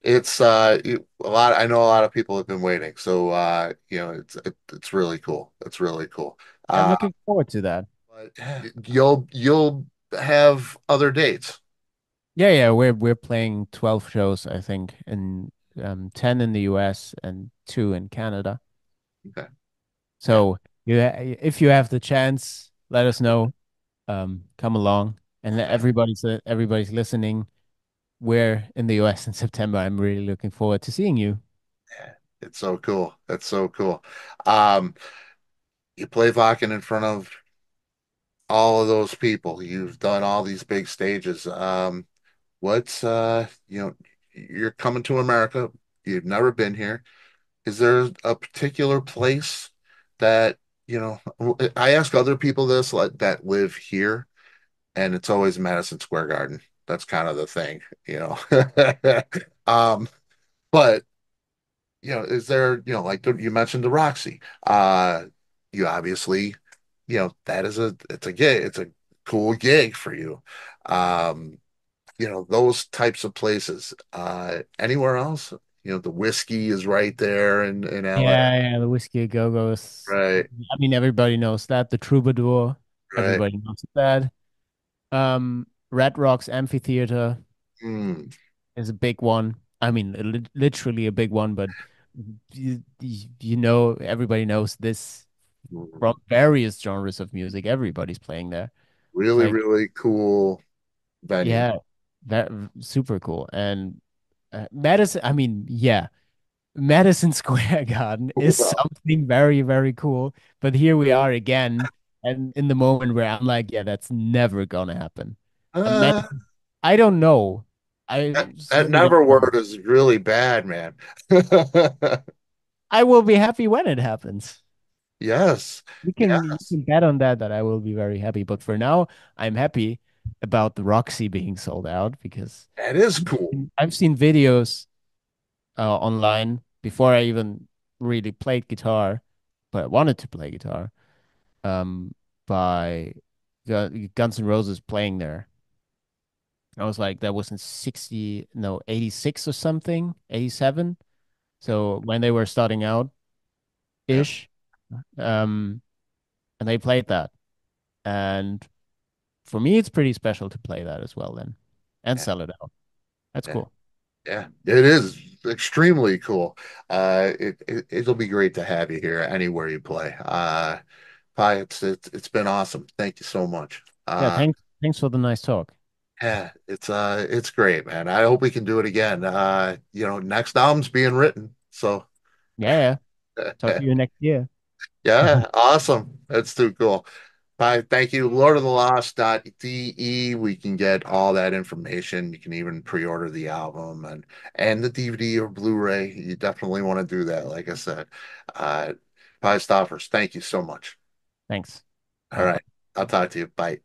[SPEAKER 1] it's a lot. I know a lot of people have been waiting. So it's really cool. It's really cool.
[SPEAKER 2] I'm
[SPEAKER 1] Uh,
[SPEAKER 2] looking forward to that.
[SPEAKER 1] but you'll have other dates.
[SPEAKER 2] Yeah, yeah, we're playing 12 shows, I think, in 10 in the US and 2 in Canada.
[SPEAKER 1] Okay. Yeah.
[SPEAKER 2] So if you have the chance, let us know. Come along, and everybody's listening. We're in the US in September. I'm really looking forward to seeing you.
[SPEAKER 1] Yeah. It's so cool. That's so cool. Um, you play Wacken in front of all of those people. You've done all these big stages. What's you're coming to America. You've never been here. Is there a particular place that, I ask other people this like that live here, and it's always Madison Square Garden. That's kind of the thing. Um, but is there, like you mentioned the Roxy. You obviously, that is it's a gig, it's a cool gig for you. Um, those types of places. Anywhere else? The whiskey is right there in LA.
[SPEAKER 2] Yeah, yeah, the Whiskey A Go-Go's.
[SPEAKER 1] Right,
[SPEAKER 2] I mean, everybody knows that. The Troubadour,
[SPEAKER 1] right.
[SPEAKER 2] everybody knows that. Red Rocks Amphitheater
[SPEAKER 1] Mm,
[SPEAKER 2] is a big one. I mean, literally a big one, but everybody knows this from various genres of music. Everybody's playing there.
[SPEAKER 1] really,
[SPEAKER 2] Like,
[SPEAKER 1] really cool venue.
[SPEAKER 2] yeah, that super cool. And Madison, I mean, yeah, Madison Square Garden is something very, very cool. But here we are again, and in the moment where I'm like, yeah, that's never gonna happen.
[SPEAKER 1] Uh,
[SPEAKER 2] I don't know. I
[SPEAKER 1] that
[SPEAKER 2] really don't
[SPEAKER 1] never
[SPEAKER 2] know.
[SPEAKER 1] word is really bad, man.
[SPEAKER 2] I will be happy when it happens.
[SPEAKER 1] Yes,
[SPEAKER 2] You
[SPEAKER 1] yes,
[SPEAKER 2] can bet on that I will be very happy. But for now, I'm happy about the Roxy being sold out because
[SPEAKER 1] that is cool.
[SPEAKER 2] I've seen videos online before I even really played guitar, but I wanted to play guitar. Um, by Guns N' Roses playing there. I was like, that was in 60, no, 86 or something, 87. So when they were starting out
[SPEAKER 1] Yeah,
[SPEAKER 2] ish, um, and they played that. And for me, it's pretty special to play that as well then and
[SPEAKER 1] yeah,
[SPEAKER 2] sell it out. That's
[SPEAKER 1] yeah,
[SPEAKER 2] cool.
[SPEAKER 1] yeah. It is extremely cool. It'll be great to have you here anywhere you play. Pi, it's been awesome. Thank you so much.
[SPEAKER 2] Yeah, thanks for the nice talk.
[SPEAKER 1] Yeah, it's great, man. I hope we can do it again. Next album's being written. So
[SPEAKER 2] Yeah, yeah. Talk to you next year.
[SPEAKER 1] yeah, awesome. That's too cool. Bye. Thank you. Lord of the Lost.de. We can get all that information. You can even pre-order the album and the DVD or Blu-ray. You definitely want to do that, like I said. Uh Bye, Stoffers. Thank you so much.
[SPEAKER 2] Thanks.
[SPEAKER 1] All
[SPEAKER 2] Bye.
[SPEAKER 1] right. I'll talk to you. Bye.